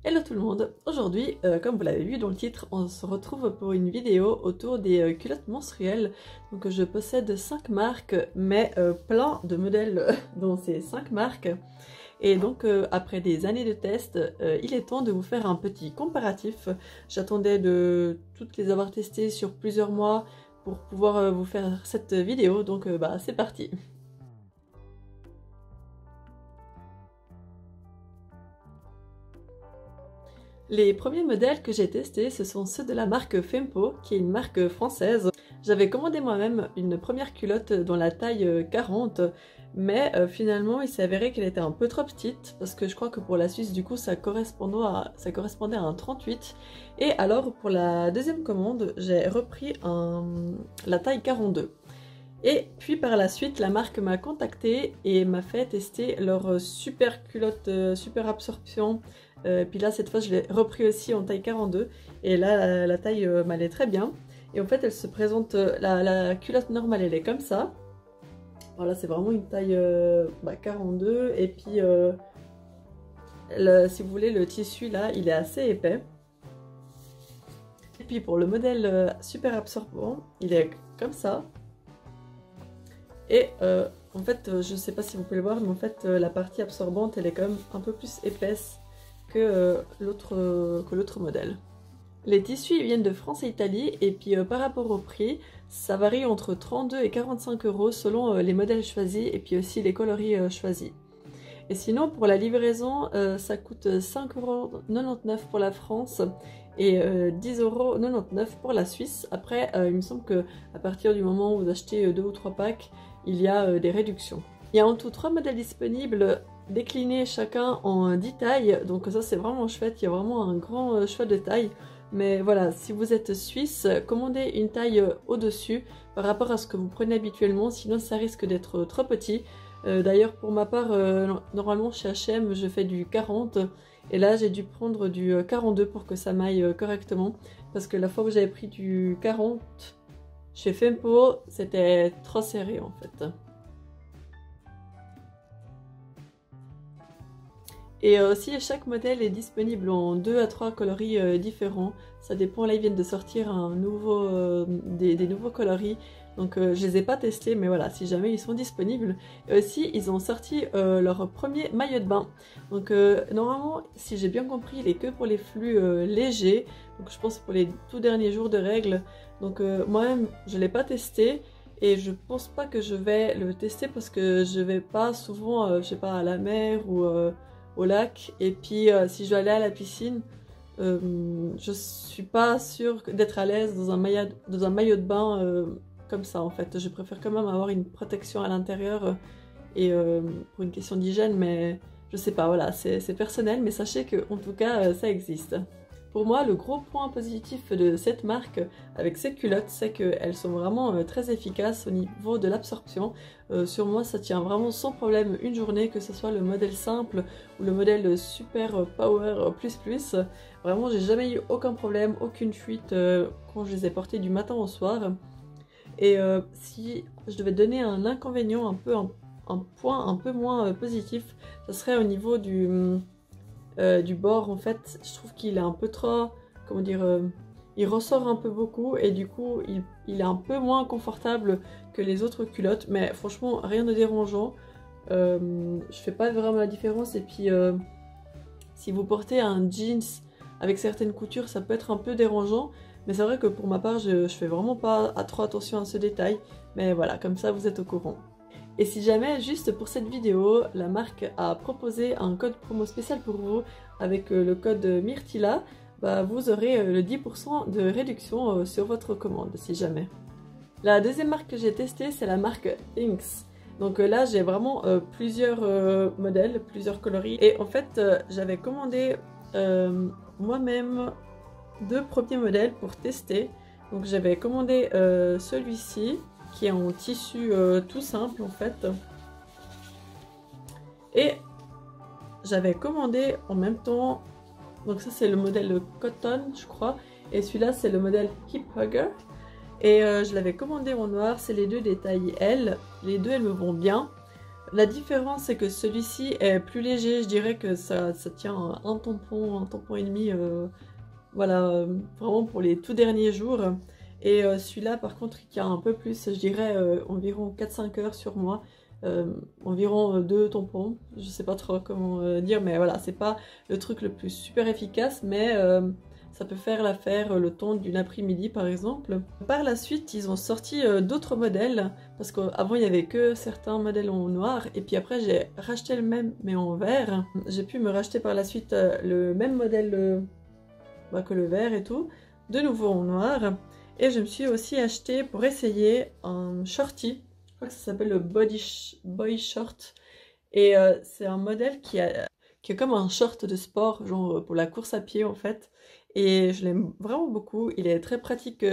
Hello tout le monde, aujourd'hui, comme vous l'avez vu dans le titre, on se retrouve pour une vidéo autour des culottes menstruelles. Donc je possède 5 marques, mais plein de modèles dans ces 5 marques. Et donc après des années de tests, il est temps de vous faire un petit comparatif. J'attendais de toutes les avoir testées sur plusieurs mois pour pouvoir vous faire cette vidéo, donc c'est parti. Les premiers modèles que j'ai testés, ce sont ceux de la marque Fempo, qui est une marque française. J'avais commandé moi-même une première culotte dans la taille 40, mais finalement il s'est avéré qu'elle était un peu trop petite, parce que je crois que pour la Suisse, du coup, ça correspondait à un 38. Et alors pour la deuxième commande, j'ai repris la taille 42. Et puis par la suite, la marque m'a contacté et m'a fait tester leur super culotte, super absorption. Puis là, cette fois, je l'ai repris aussi en taille 42. Et là, la taille m'allait très bien. Et en fait, elle se présente, la culotte normale, elle est comme ça. Voilà, c'est vraiment une taille 42. Et puis, si vous voulez, le tissu, là, il est assez épais. Et puis pour le modèle super absorbant, il est comme ça. Et en fait, je ne sais pas si vous pouvez le voir, mais en fait, la partie absorbante, elle est quand même un peu plus épaisse que l'autre modèle. Les tissus ils viennent de France et Italie, et puis par rapport au prix, ça varie entre 32 et 45 € selon les modèles choisis, et puis aussi les coloris choisis. Et sinon, pour la livraison, ça coûte 5,99 € pour la France et 10,99 € pour la Suisse. Après, il me semble qu'à partir du moment où vous achetez 2 ou 3 packs, il y a des réductions. Il y a en tout 3 modèles disponibles, déclinés chacun en 10 tailles, donc ça c'est vraiment chouette, il y a vraiment un grand choix de tailles. Mais voilà, si vous êtes suisse, commandez une taille au-dessus par rapport à ce que vous prenez habituellement, sinon ça risque d'être trop petit. D'ailleurs pour ma part, normalement chez H&M je fais du 40 et là j'ai dû prendre du 42 pour que ça m'aille correctement, parce que la fois où j'avais pris du 40 chez Fempo, c'était trop serré en fait. Et aussi chaque modèle est disponible en 2 à 3 coloris différents, ça dépend, là ils viennent de sortir des nouveaux coloris. Donc je les ai pas testés, mais voilà, si jamais ils sont disponibles. Et aussi, ils ont sorti leur premier maillot de bain. Donc normalement, si j'ai bien compris, il est que pour les flux légers. Donc je pense pour les tout derniers jours de règles. Donc moi-même, je l'ai pas testé. Et je pense pas que je vais le tester parce que je vais pas souvent, je sais pas, à la mer ou au lac. Et puis si je dois aller à la piscine, je suis pas sûre d'être à l'aise dans un maillot de bain comme ça en fait. Je préfère quand même avoir une protection à l'intérieur et pour une question d'hygiène, mais je sais pas, voilà, c'est personnel, mais sachez que en tout cas ça existe. Pour moi, le gros point positif de cette marque avec ces culottes, c'est qu'elles sont vraiment très efficaces au niveau de l'absorption. Sur moi, ça tient vraiment sans problème une journée, que ce soit le modèle simple ou le modèle super power plus. Vraiment, j'ai jamais eu aucun problème, aucune fuite quand je les ai portées du matin au soir. Et si je devais donner un inconvénient, un point un peu moins positif, ce serait au niveau du bord. En fait, je trouve qu'il est un peu trop, comment dire, il ressort un peu beaucoup et du coup il est un peu moins confortable que les autres culottes, mais franchement rien de dérangeant. Je fais pas vraiment la différence. Et puis si vous portez un jeans avec certaines coutures, ça peut être un peu dérangeant, mais c'est vrai que pour ma part je fais vraiment pas trop attention à ce détail. Mais voilà, comme ça vous êtes au courant. Et si jamais, juste pour cette vidéo, la marque a proposé un code promo spécial pour vous avec le code Myrtilla, vous aurez le 10% de réduction sur votre commande, si jamais. La deuxième marque que j'ai testée, c'est la marque Inks. Donc là, j'ai vraiment plusieurs modèles, plusieurs coloris. Et en fait, j'avais commandé moi-même 2 premiers modèles pour tester. Donc j'avais commandé celui-ci, qui est en tissu tout simple en fait. Et j'avais commandé en même temps, donc ça c'est le modèle Cotton je crois, et celui-là c'est le modèle Hip Hugger. Et je l'avais commandé en noir, c'est les deux des tailles L, les deux elles me vont bien. La différence, c'est que celui-ci est plus léger. Je dirais que ça tient un tampon et demi. Voilà, vraiment pour les tout derniers jours. Et celui-là, par contre, il tient un peu plus. Je dirais environ 4-5 heures sur moi. Environ 2 tampons. Je sais pas trop comment dire, mais voilà, c'est pas le truc le plus super efficace, mais ça peut faire l'affaire le temps d'une après-midi par exemple. Par la suite, ils ont sorti d'autres modèles, parce qu'avant il y avait que certains modèles en noir, et puis après j'ai racheté le même mais en vert. J'ai pu me racheter par la suite le même modèle que le vert et tout, de nouveau en noir. Et je me suis aussi acheté pour essayer un shorty, je crois que ça s'appelle le Boy Short, et c'est un modèle qui est comme un short de sport, genre pour la course à pied en fait. Et je l'aime vraiment beaucoup, il est très pratique,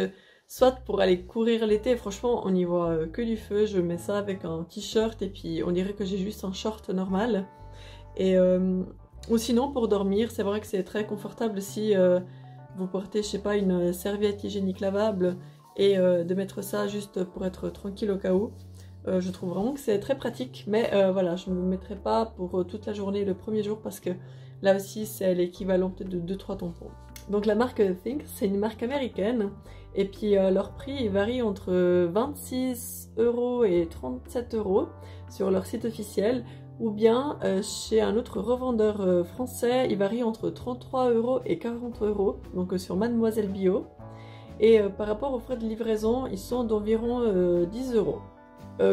soit pour aller courir l'été, franchement on y voit que du feu, je mets ça avec un t-shirt et puis on dirait que j'ai juste un short normal. Et, ou sinon pour dormir, c'est vrai que c'est très confortable si vous portez, je sais pas, une serviette hygiénique lavable et de mettre ça juste pour être tranquille au cas où. Je trouve vraiment que c'est très pratique, mais voilà, je ne me mettrai pas pour toute la journée le premier jour parce que là aussi c'est l'équivalent peut-être de 2-3 tampons. Donc la marque Think, c'est une marque américaine et puis leur prix il varie entre 26 € et 37 € sur leur site officiel, ou bien chez un autre revendeur français il varie entre 33 € et 40 €, donc sur Mademoiselle Bio. Et par rapport aux frais de livraison, ils sont d'environ 10 €.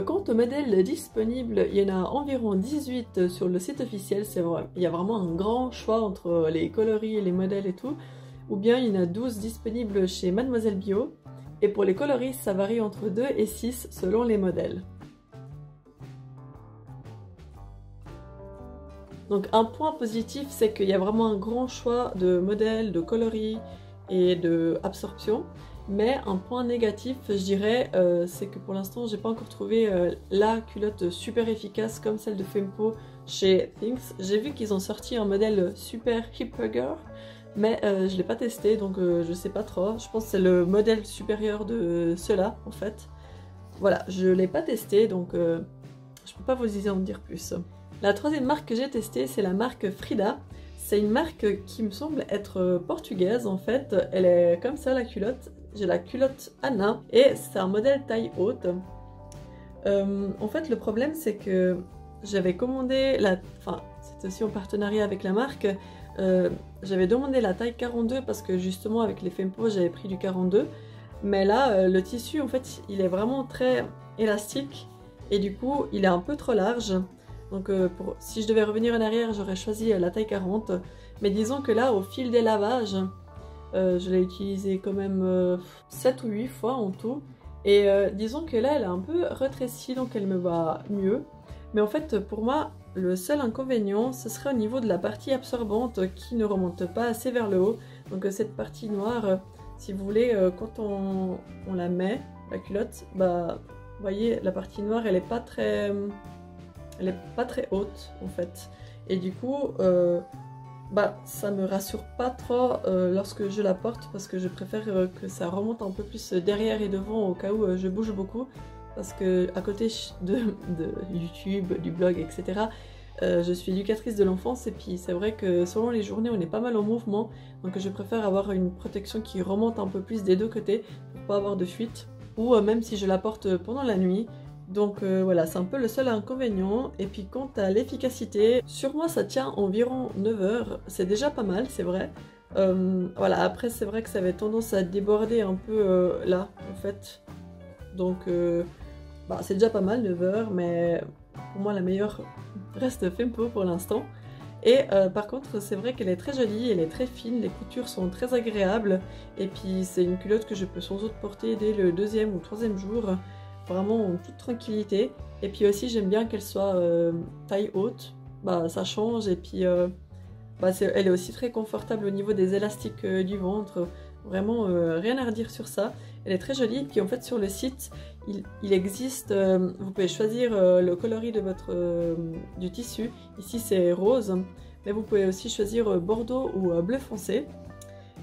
Quant aux modèles disponibles, il y en a environ 18 sur le site officiel, c'est vrai. Il y a vraiment un grand choix entre les coloris et les modèles et tout. Ou bien il y en a 12 disponibles chez Mademoiselle Bio. Et pour les coloris, ça varie entre 2 et 6 selon les modèles. Donc un point positif, c'est qu'il y a vraiment un grand choix de modèles, de coloris et de absorption. Mais un point négatif, je dirais, c'est que pour l'instant, j'ai pas encore trouvé la culotte super efficace comme celle de Fempo chez Thinx. J'ai vu qu'ils ont sorti un modèle super hip hugger, mais je l'ai pas testé, donc je sais pas trop. Je pense que c'est le modèle supérieur de ceux-là, en fait. Voilà, je l'ai pas testé, donc je peux pas vous en dire plus. La troisième marque que j'ai testée, c'est la marque Frida. C'est une marque qui me semble être portugaise en fait. Elle est comme ça la culotte. J'ai la culotte Anna et c'est un modèle taille haute. En fait le problème c'est que j'avais commandé enfin c'est aussi en partenariat avec la marque. J'avais demandé la taille 42 parce que justement avec les Fempo j'avais pris du 42. Mais là le tissu en fait il est vraiment très élastique et du coup il est un peu trop large. Donc si je devais revenir en arrière, j'aurais choisi la taille 40. Mais disons que là, au fil des lavages, je l'ai utilisé quand même 7 ou 8 fois en tout. Et disons que là, elle est un peu rétrécie, donc elle me va mieux. Mais en fait, pour moi, le seul inconvénient, ce serait au niveau de la partie absorbante qui ne remonte pas assez vers le haut. Donc cette partie noire, si vous voulez, quand on la met, la culotte, bah, vous voyez, la partie noire, elle est pas très haute en fait, et du coup ça me rassure pas trop lorsque je la porte, parce que je préfère que ça remonte un peu plus derrière et devant au cas où je bouge beaucoup, parce que à côté de YouTube, du blog, etc. Je suis éducatrice de l'enfance et puis c'est vrai que selon les journées on est pas mal en mouvement, donc je préfère avoir une protection qui remonte un peu plus des deux côtés pour pas avoir de fuite, ou même si je la porte pendant la nuit. Donc voilà, c'est un peu le seul inconvénient. Et puis quant à l'efficacité, sur moi ça tient environ 9 heures, c'est déjà pas mal, c'est vrai. Voilà, après c'est vrai que ça avait tendance à déborder un peu là, en fait. Donc c'est déjà pas mal 9 heures, mais pour moi la meilleure reste Fempo pour l'instant. Et par contre c'est vrai qu'elle est très jolie, elle est très fine, les coutures sont très agréables. Et puis c'est une culotte que je peux sans doute porter dès le 2e ou 3e jour, vraiment en toute tranquillité. Et puis aussi j'aime bien qu'elle soit taille haute, ça change. Et puis elle est aussi très confortable au niveau des élastiques du ventre, vraiment rien à redire sur ça. Elle est très jolie. Et puis en fait sur le site il existe, vous pouvez choisir le coloris de du tissu. Ici c'est rose, mais vous pouvez aussi choisir bordeaux ou bleu foncé.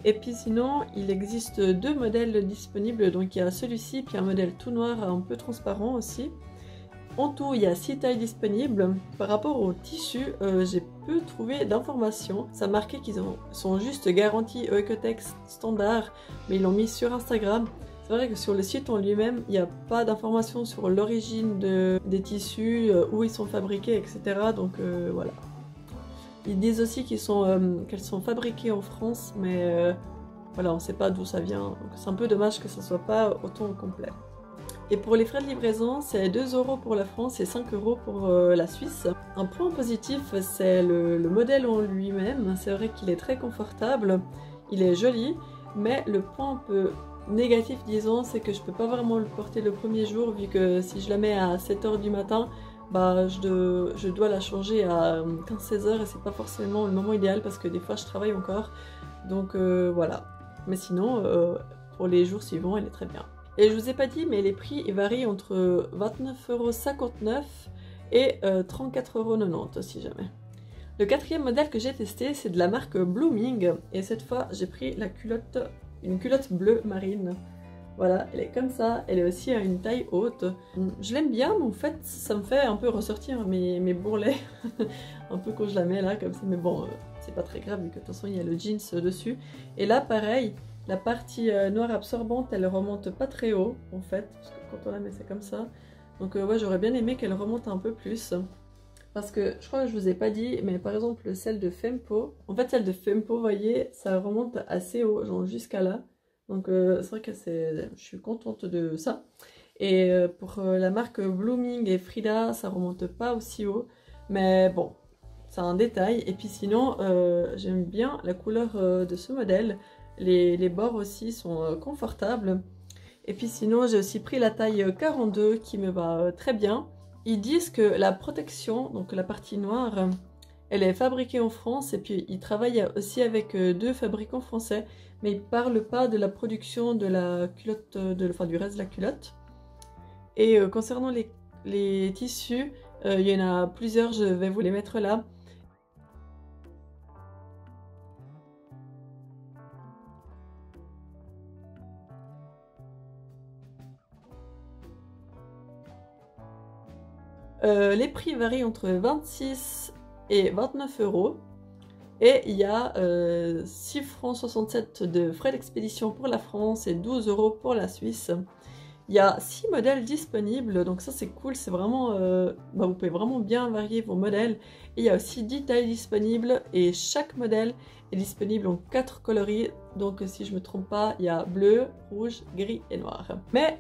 Et puis sinon, il existe 2 modèles disponibles, donc il y a celui-ci, puis un modèle tout noir, un peu transparent aussi. En tout, il y a 6 tailles disponibles. Par rapport au tissu, j'ai peu trouvé d'informations. Ça marquait qu'ils sont juste garantis Oeko-Tex standard, mais ils l'ont mis sur Instagram. C'est vrai que sur le site en lui-même, il n'y a pas d'informations sur l'origine des tissus, où ils sont fabriqués, etc. Donc voilà. Ils disent aussi qu'elles sont fabriquées en France, mais voilà, on ne sait pas d'où ça vient. Donc c'est un peu dommage que ça ne soit pas autant au complet. Et pour les frais de livraison, c'est 2 € pour la France et 5 € pour la Suisse. Un point positif, c'est le modèle en lui-même. C'est vrai qu'il est très confortable, il est joli, mais le point un peu négatif, disons, c'est que je peux pas vraiment le porter le premier jour, vu que si je la mets à 7 h du matin, bah, je dois la changer à 15-16 h et c'est pas forcément le moment idéal parce que des fois je travaille encore. Donc voilà. Mais sinon, pour les jours suivants, elle est très bien. Et je vous ai pas dit, mais les prix ils varient entre 29,59 € et 34,90 € si jamais. Le quatrième modèle que j'ai testé, c'est de la marque Blooming. Et cette fois, j'ai pris une culotte bleue marine. Voilà, elle est comme ça. Elle est aussi à une taille haute. Je l'aime bien, mais en fait, ça me fait un peu ressortir mes bourrelets. Un peu quand je la mets là, comme ça. Mais bon, c'est pas très grave, vu que de toute façon, il y a le jeans dessus. Et là, pareil. La partie noire absorbante, elle remonte pas très haut en fait, parce que quand on la met c'est comme ça. Donc ouais, j'aurais bien aimé qu'elle remonte un peu plus. Parce que je crois que je vous ai pas dit, mais par exemple celle de Fempo, en fait celle de Fempo, vous voyez, ça remonte assez haut, genre jusqu'à là. Donc c'est vrai que je suis contente de ça. Et pour la marque Blooming et Frida, ça remonte pas aussi haut. Mais bon, c'est un détail. Et puis sinon, j'aime bien la couleur de ce modèle. Les bords aussi sont confortables. Et puis sinon, j'ai aussi pris la taille 42 qui me va très bien. Ils disent que la protection, donc la partie noire, elle est fabriquée en France. Et puis ils travaillent aussi avec 2 fabricants français. Mais ils ne parlent pas de la production de la culotte, enfin du reste de la culotte. Et concernant les tissus, il y en a plusieurs, je vais vous les mettre là. Les prix varient entre 26 et 29 €. Et il y a 6,67 € de frais d'expédition pour la France et 12 € pour la Suisse. Il y a 6 modèles disponibles, donc ça c'est cool, c'est vraiment, vous pouvez vraiment bien varier vos modèles. Et il y a aussi 10 tailles disponibles et chaque modèle est disponible en 4 coloris. Donc si je me trompe pas, il y a bleu, rouge, gris et noir. Mais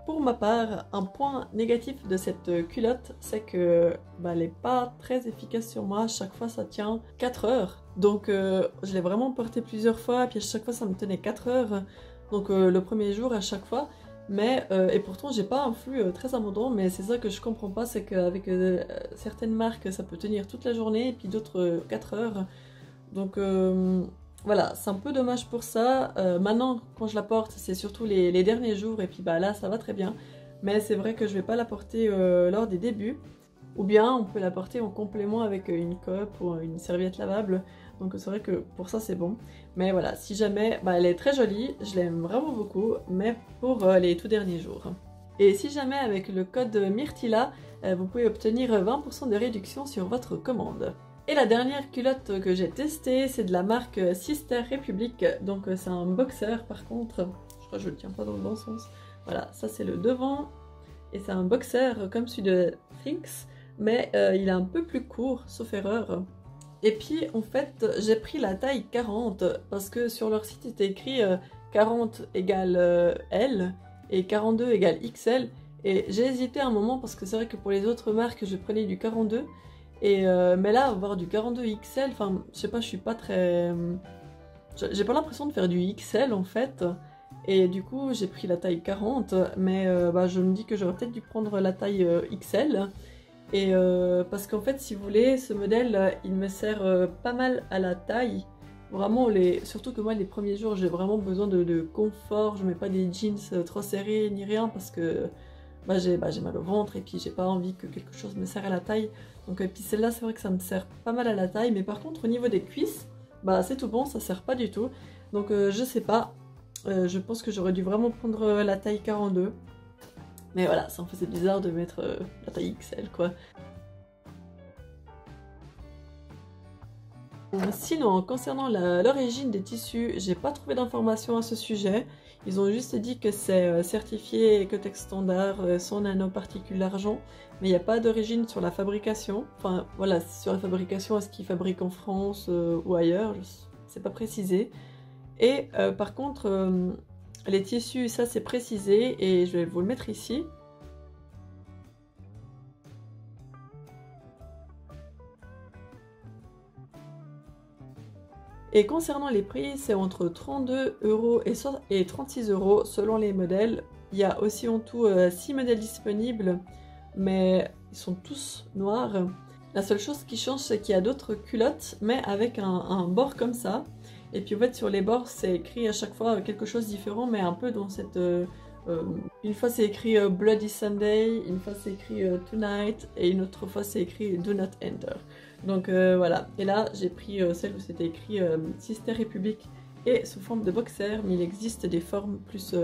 pour ma part, un point négatif de cette culotte, c'est que elle n'est pas très efficace sur moi. À chaque fois ça tient 4 heures. Donc je l'ai vraiment porté plusieurs fois, et puis à chaque fois ça me tenait 4 heures. Donc le premier jour à chaque fois. Mais, et pourtant j'ai pas un flux très abondant, mais c'est ça que je comprends pas, c'est qu'avec certaines marques ça peut tenir toute la journée et puis d'autres 4 heures. Donc voilà, c'est un peu dommage pour ça. Maintenant quand je la porte c'est surtout les derniers jours et puis là ça va très bien. Mais c'est vrai que je vais pas la porter lors des débuts. Ou bien on peut la porter en complément avec une cope ou une serviette lavable. Donc c'est vrai que pour ça c'est bon. Mais voilà, si jamais, elle est très jolie, je l'aime vraiment beaucoup, mais pour les tout derniers jours. Et si jamais avec le code Myrtilla, vous pouvez obtenir 20% de réduction sur votre commande. Et la dernière culotte que j'ai testée, c'est de la marque Sister Republic. Donc c'est un boxer par contre. Je crois que je le tiens pas dans le bon sens. Voilà, ça c'est le devant. Et c'est un boxer comme celui de Thinx, mais il est un peu plus court, sauf erreur. Et puis en fait j'ai pris la taille 40 parce que sur leur site c'était écrit 40 égale L et 42 égale XL. Et j'ai hésité un moment parce que c'est vrai que pour les autres marques je prenais du 42. Mais là avoir du 42 XL, enfin je sais pas, je suis pas très... J'ai pas l'impression de faire du XL en fait. Et du coup j'ai pris la taille 40, mais je me dis que j'aurais peut-être dû prendre la taille XL. Et parce qu'en fait si vous voulez ce modèle il me sert pas mal à la taille. Vraiment surtout que moi les premiers jours j'ai vraiment besoin de confort. Je mets pas des jeans trop serrés ni rien parce que j'ai mal au ventre et puis j'ai pas envie que quelque chose me serre à la taille. Donc puis celle-là c'est vrai que ça me sert pas mal à la taille. Mais par contre au niveau des cuisses, c'est tout bon, ça sert pas du tout. Donc je sais pas, je pense que j'aurais dû vraiment prendre la taille 42. Mais voilà, ça me faisait bizarre de mettre la taille XL quoi. Sinon, concernant l'origine des tissus, j'ai pas trouvé d'informations à ce sujet. Ils ont juste dit que c'est certifié Ecotex standard, sans nanoparticules d'argent, mais il n'y a pas d'origine sur la fabrication. Enfin voilà, sur la fabrication, est-ce qu'ils fabriquent en France ou ailleurs, c'est pas précisé. Et par contre, les tissus, ça c'est précisé et je vais vous le mettre ici. Et concernant les prix, c'est entre 32 € et 36 € selon les modèles. Il y a aussi en tout 6 modèles disponibles, mais ils sont tous noirs. La seule chose qui change, c'est qu'il y a d'autres culottes, mais avec un bord comme ça. Et puis en fait, sur les bords, c'est écrit à chaque fois quelque chose de différent, mais un peu dans cette... une fois c'est écrit Bloody Sunday, une fois c'est écrit Tonight, et une autre fois c'est écrit Do Not Enter. Donc voilà, et là j'ai pris celle où c'était écrit Sister Republic et sous forme de boxer, mais il existe des formes plus,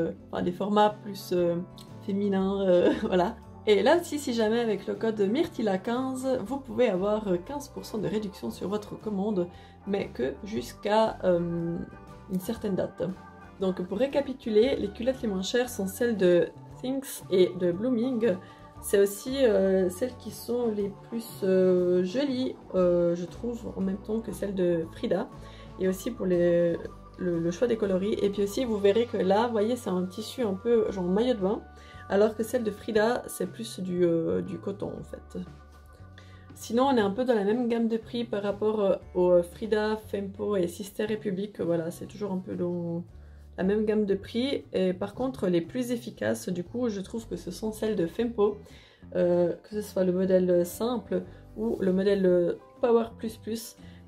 des formats plus féminins, voilà. Et là aussi, si jamais avec le code Myrtilla15, vous pouvez avoir 15% de réduction sur votre commande, mais que jusqu'à une certaine date. Donc pour récapituler, les culottes les moins chères sont celles de Thinx et de Blooming. C'est aussi celles qui sont les plus jolies, je trouve, en même temps que celles de Frida. Et aussi pour le choix des coloris. Et puis aussi, vous verrez que là, vous voyez, c'est un tissu un peu genre maillot de bain. Alors que celle de Frida, c'est plus du coton en fait. Sinon, on est un peu dans la même gamme de prix par rapport aux Frida, Fempo et Sister Republic. Voilà, c'est toujours un peu dans la même gamme de prix. Et par contre, les plus efficaces, du coup, je trouve que ce sont celles de Fempo. Que ce soit le modèle simple ou le modèle Power++.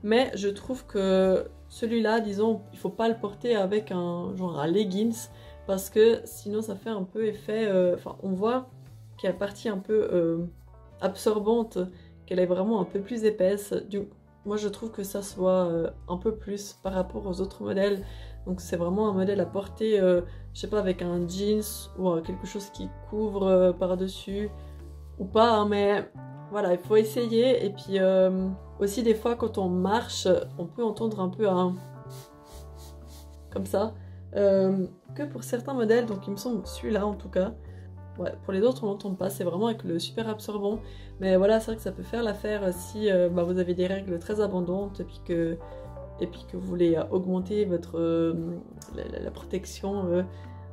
Mais je trouve que celui-là, disons, il faut pas le porter avec un leggings. Parce que sinon ça fait un peu effet, on voit qu'il y a la partie un peu absorbante, qu'elle est vraiment un peu plus épaisse. Moi je trouve que ça soit un peu plus par rapport aux autres modèles. Donc c'est vraiment un modèle à porter, je sais pas, avec un jeans ou quelque chose qui couvre par-dessus ou pas, hein, mais voilà, il faut essayer. Et puis aussi des fois quand on marche, on peut entendre un peu un... comme ça. Que pour certains modèles, donc il me semble celui-là en tout cas. Ouais, pour les autres on n'entend pas, c'est vraiment avec le super absorbant. Mais voilà, c'est vrai que ça peut faire l'affaire si vous avez des règles très abondantes et puis que vous voulez augmenter votre la protection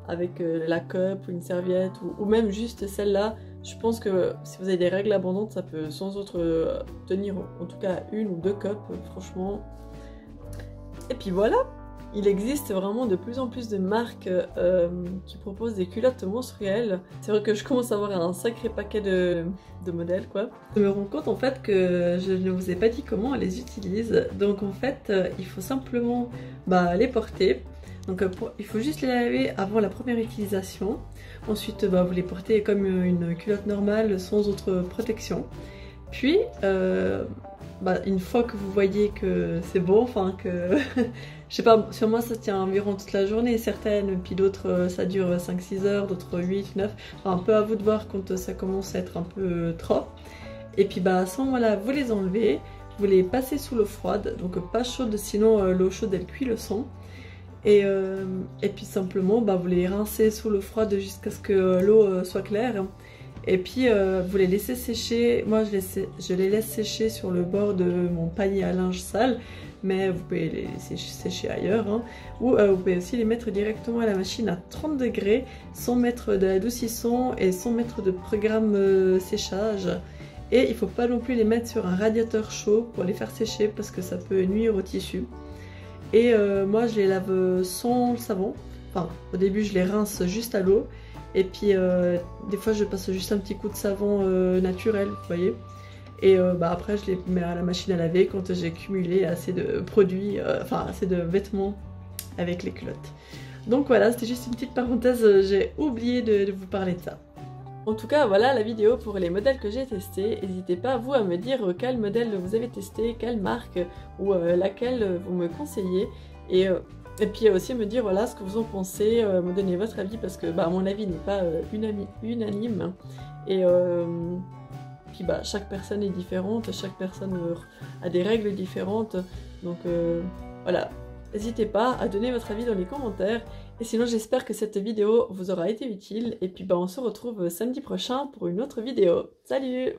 avec la cup ou une serviette ou même juste celle-là. Je pense que si vous avez des règles abondantes, ça peut sans autre tenir en tout cas une ou deux cups, franchement. Et puis voilà! Il existe vraiment de plus en plus de marques qui proposent des culottes menstruelles. C'est vrai que je commence à avoir un sacré paquet de modèles quoi. Je me rends compte en fait que je ne vous ai pas dit comment on les utilise. Donc en fait il faut simplement les porter. Donc il faut juste les laver avant la première utilisation. Ensuite vous les portez comme une culotte normale sans autre protection. Puis une fois que vous voyez que c'est bon, enfin que... je sais pas, sur moi ça tient environ toute la journée, certaines, puis d'autres ça dure 5-6 heures, d'autres 8, 9, enfin un peu à vous de voir quand ça commence à être un peu trop. Et puis à ce moment-là, vous les enlevez, vous les passez sous l'eau froide, donc pas chaude, sinon l'eau chaude elle cuit le sang. Et puis simplement vous les rincez sous l'eau froide jusqu'à ce que l'eau soit claire. Et puis vous les laissez sécher. Moi je les laisse sécher sur le bord de mon panier à linge sale, mais vous pouvez les laisser sécher ailleurs, hein. Ou vous pouvez aussi les mettre directement à la machine à 30 degrés sans mettre d'adoucissant et sans mettre de programme séchage. Et il ne faut pas non plus les mettre sur un radiateur chaud pour les faire sécher parce que ça peut nuire au tissu. Et moi je les lave sans le savon. Enfin au début je les rince juste à l'eau. Et puis des fois je passe juste un petit coup de savon naturel, vous voyez. Et après je les mets à la machine à laver quand j'ai cumulé assez de produits, assez de vêtements avec les culottes. Donc voilà, c'était juste une petite parenthèse, j'ai oublié de vous parler de ça. En tout cas voilà la vidéo pour les modèles que j'ai testés. N'hésitez pas vous à me dire quel modèle vous avez testé, quelle marque ou laquelle vous me conseillez. Et Et puis aussi me dire voilà ce que vous en pensez, me donner votre avis parce que bah, mon avis n'est pas unanime. Et puis bah, chaque personne est différente, chaque personne a des règles différentes. Donc voilà, n'hésitez pas à donner votre avis dans les commentaires. Et sinon j'espère que cette vidéo vous aura été utile. Et puis bah, on se retrouve samedi prochain pour une autre vidéo. Salut!